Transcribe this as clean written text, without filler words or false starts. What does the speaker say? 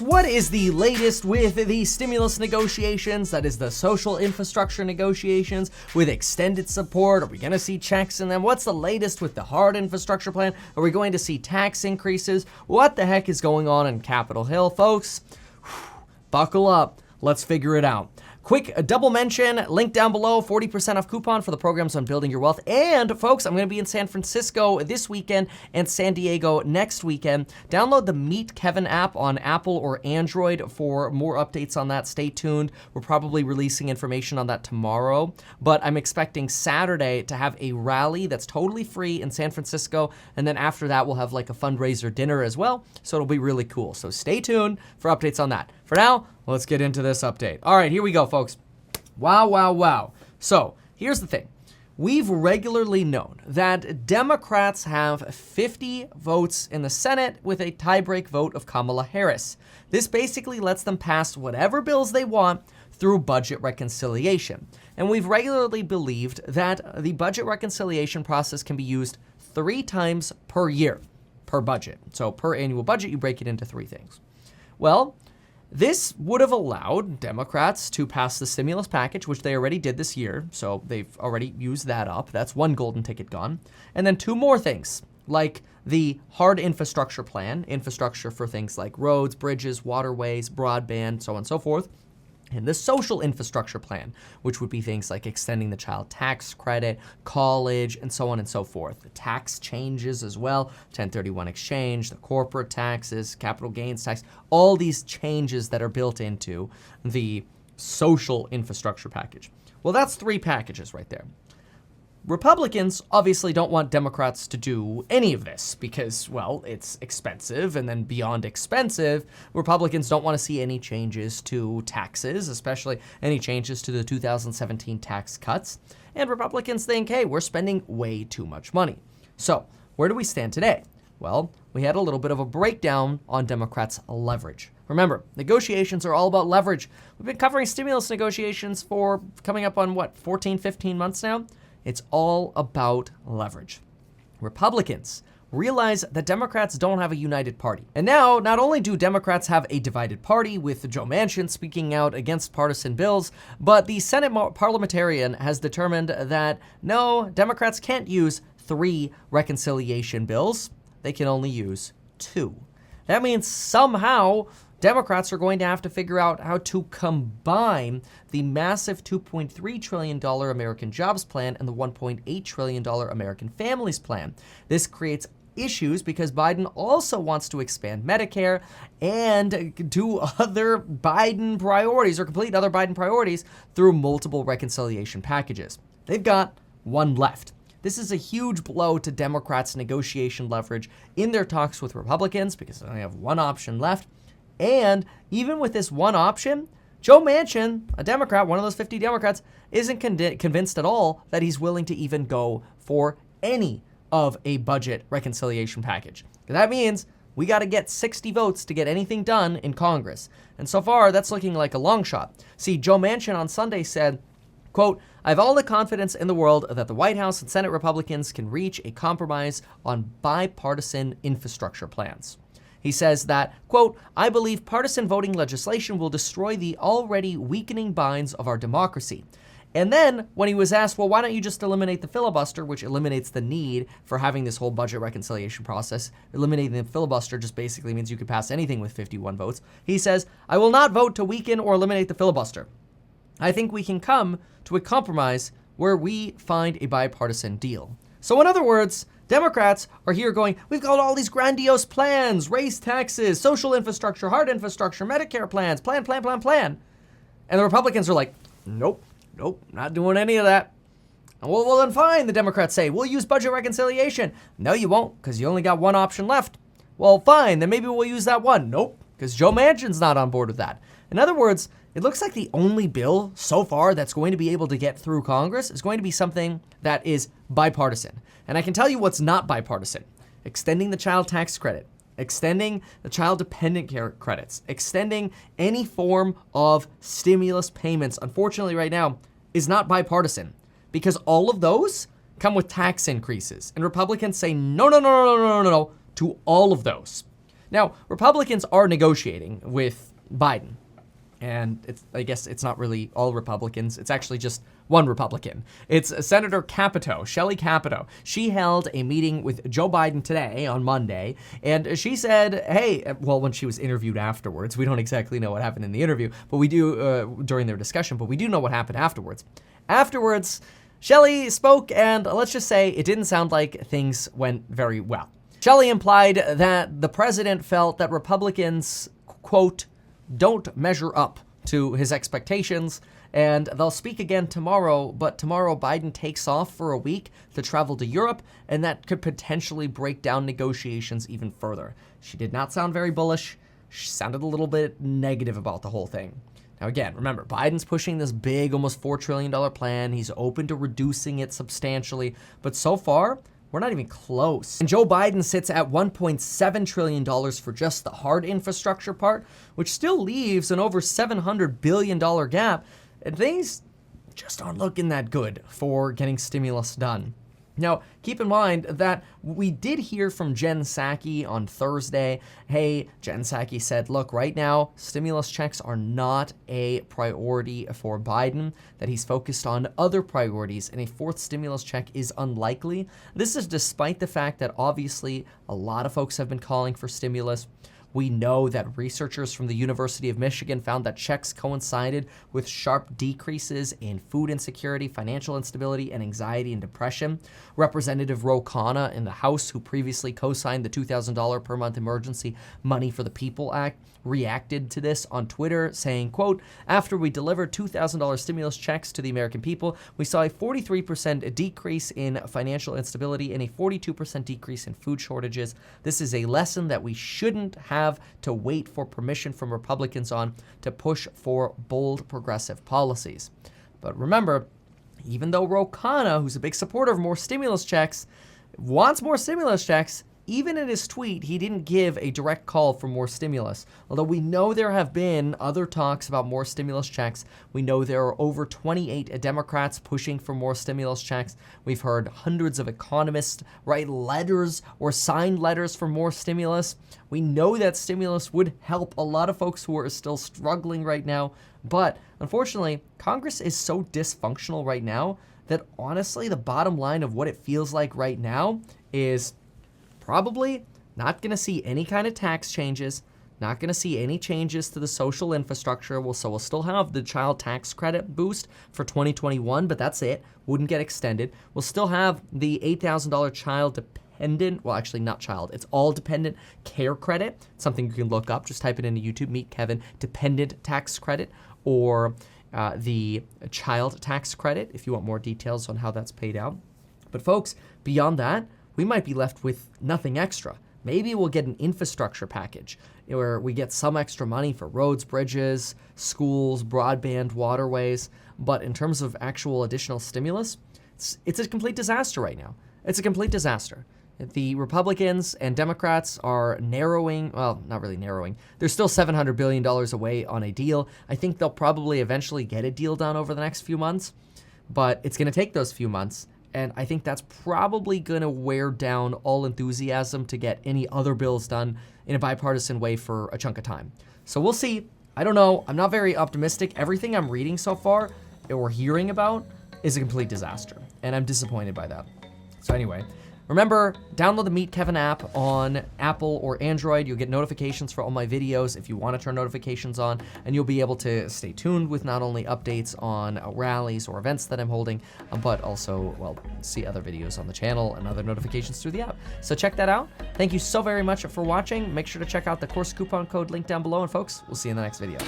What is the latest with the stimulus negotiations? That is the social infrastructure negotiations with extended support. Are we going to see checks in them? What's the latest with the hard infrastructure plan? Are we going to see tax increases? What the heck is going on in Capitol Hill, folks? Buckle up. Let's figure it out. Quick double mention, link down below, 40% off coupon for the programs on building your wealth. And folks, I'm going to be in San Francisco this weekend and San Diego next weekend. Download the Meet Kevin app on Apple or Android for more updates on that. Stay tuned. We're probably releasing information on that tomorrow, but I'm expecting Saturday to have a rally that's totally free in San Francisco. And then after that, we'll have like a fundraiser dinner as well. So it'll be really cool. So stay tuned for updates on that. For now, let's get into this update. All right, here we go, folks. Wow. So here's the thing. We've regularly known that Democrats have 50 votes in the Senate with a tiebreak vote of Kamala Harris. This basically lets them pass whatever bills they want through budget reconciliation. And we've regularly believed that the budget reconciliation process can be used 3 times per year, per budget. So per annual budget, you break it into 3 things. Well, this would have allowed Democrats to pass the stimulus package, which they already did this year, so they've already used that up. That's one golden ticket gone. And then 2 more things, like the hard infrastructure plan, infrastructure for things like roads, bridges, waterways, broadband, so on and so forth. And the social infrastructure plan, which would be things like extending the child tax credit, college, and so on and so forth. The tax changes as well, 1031 exchange, the corporate taxes, capital gains tax, all these changes that are built into the social infrastructure package. Well, that's 3 packages right there. Republicans obviously don't want Democrats to do any of this because, well, it's expensive, and then beyond expensive, Republicans don't want to see any changes to taxes, especially any changes to the 2017 tax cuts. And Republicans think, hey, we're spending way too much money. So where do we stand today? Well, we had a little bit of a breakdown on Democrats' leverage. Remember, negotiations are all about leverage. We've been covering stimulus negotiations for coming up on, 14, 15 months now? It's all about leverage. Republicans realize that Democrats don't have a united party. And now, not only do Democrats have a divided party with Joe Manchin speaking out against partisan bills, but the Senate parliamentarian has determined that no, Democrats can't use 3 reconciliation bills. They can only use 2. That means somehow Democrats are going to have to figure out how to combine the massive $2.3 trillion American Jobs Plan and the $1.8 trillion American Families Plan. This creates issues because Biden also wants to expand Medicare and do other Biden priorities or complete other Biden priorities through multiple reconciliation packages. They've got 1 left. This is a huge blow to Democrats' negotiation leverage in their talks with Republicans because they only have 1 option left. And even with this 1 option, Joe Manchin, a Democrat, one of those 50 Democrats, isn't convinced at all that he's willing to even go for any of a budget reconciliation package. That means we got to get 60 votes to get anything done in Congress. And so far, that's looking like a long shot. See, Joe Manchin on Sunday said, quote, "I have all the confidence in the world that the White House and Senate Republicans can reach a compromise on bipartisan infrastructure plans." He says that, quote, "I believe partisan voting legislation will destroy the already weakening binds of our democracy." And then when he was asked, well, why don't you just eliminate the filibuster, which eliminates the need for having this whole budget reconciliation process, eliminating the filibuster just basically means you could pass anything with 51 votes. He says, "I will not vote to weaken or eliminate the filibuster. I think we can come to a compromise where we find a bipartisan deal." So in other words, Democrats are here going, we've got all these grandiose plans, raise taxes, social infrastructure, hard infrastructure, Medicare plans, plan. And the Republicans are like, nope, not doing any of that. Well, then fine, the Democrats say, we'll use budget reconciliation. No, you won't, because you only got 1 option left. Well, fine, then maybe we'll use that one. Nope, because Joe Manchin's not on board with that. In other words, it looks like the only bill so far that's going to be able to get through Congress is going to be something that is bipartisan. And I can tell you what's not bipartisan. Extending the child tax credit, extending the child dependent care credits, extending any form of stimulus payments, unfortunately right now, is not bipartisan because all of those come with tax increases. And Republicans say no to all of those. Now, Republicans are negotiating with Biden. And I guess it's not really all Republicans. It's actually just one Republican. It's Senator Capito, Shelley Capito. She held a meeting with Joe Biden today on Monday, and she said, hey, well, when she was interviewed afterwards, we don't exactly know what happened in the interview, but we do during their discussion, but we do know what happened afterwards. Afterwards, Shelley spoke, and let's just say it didn't sound like things went very well. Shelley implied that the president felt that Republicans, quote, don't measure up to his expectations, and they'll speak again tomorrow, but tomorrow Biden takes off for a week to travel to Europe, and that could potentially break down negotiations even further. She did not sound very bullish. She sounded a little bit negative about the whole thing. Now again, remember, Biden's pushing this big, almost $4 trillion plan. He's open to reducing it substantially, but so far, we're not even close. And Joe Biden sits at $1.7 trillion for just the hard infrastructure part, which still leaves an over $700 billion gap, and things just aren't looking that good for getting stimulus done. Now, keep in mind that we did hear from Jen Psaki on Thursday. Hey, Jen Psaki said, look, right now, stimulus checks are not a priority for Biden, that he's focused on other priorities, and a fourth stimulus check is unlikely. This is despite the fact that obviously a lot of folks have been calling for stimulus. We know that researchers from the University of Michigan found that checks coincided with sharp decreases in food insecurity, financial instability, and anxiety and depression. Representative Ro Khanna in the House, who previously co-signed the $2,000 per month Emergency Money for the People Act, reacted to this on Twitter, saying, quote, after we delivered $2,000 stimulus checks to the American people, we saw a 43% decrease in financial instability and a 42% decrease in food shortages. This is a lesson that we shouldn't have to wait for permission from Republicans on to push for bold progressive policies. But remember, even though Ro Khanna, who's a big supporter of more stimulus checks, wants more stimulus checks, even in his tweet, he didn't give a direct call for more stimulus. Although we know there have been other talks about more stimulus checks. We know there are over 28 Democrats pushing for more stimulus checks. We've heard hundreds of economists write letters or sign letters for more stimulus. We know that stimulus would help a lot of folks who are still struggling right now. But unfortunately, Congress is so dysfunctional right now that honestly, the bottom line of what it feels like right now is probably not going to see any kind of tax changes, not going to see any changes to the social infrastructure. We'll still have the child tax credit boost for 2021, but that's it. Wouldn't get extended. We'll still have the $8,000 child dependent, well, actually not child, it's all dependent care credit. It's something you can look up. Just type it into YouTube, Meet Kevin, dependent tax credit, or the child tax credit if you want more details on how that's paid out. But folks, beyond that, we might be left with nothing extra. Maybe we'll get an infrastructure package where we get some extra money for roads, bridges, schools, broadband, waterways. But in terms of actual additional stimulus, it's a complete disaster right now. It's a complete disaster. The Republicans and Democrats are narrowing, well, not really narrowing. They're still $700 billion away on a deal. I think they'll probably eventually get a deal done over the next few months, but it's going to take those few months. And I think that's probably going to wear down all enthusiasm to get any other bills done in a bipartisan way for a chunk of time. So we'll see. I don't know. I'm not very optimistic. Everything I'm reading so far or hearing about is a complete disaster. And I'm disappointed by that. So anyway, remember, download the Meet Kevin app on Apple or Android. You'll get notifications for all my videos if you want to turn notifications on, and you'll be able to stay tuned with not only updates on rallies or events that I'm holding, but also, well, see other videos on the channel and other notifications through the app. So check that out. Thank you so very much for watching. Make sure to check out the course coupon code link down below, and folks, we'll see you in the next video.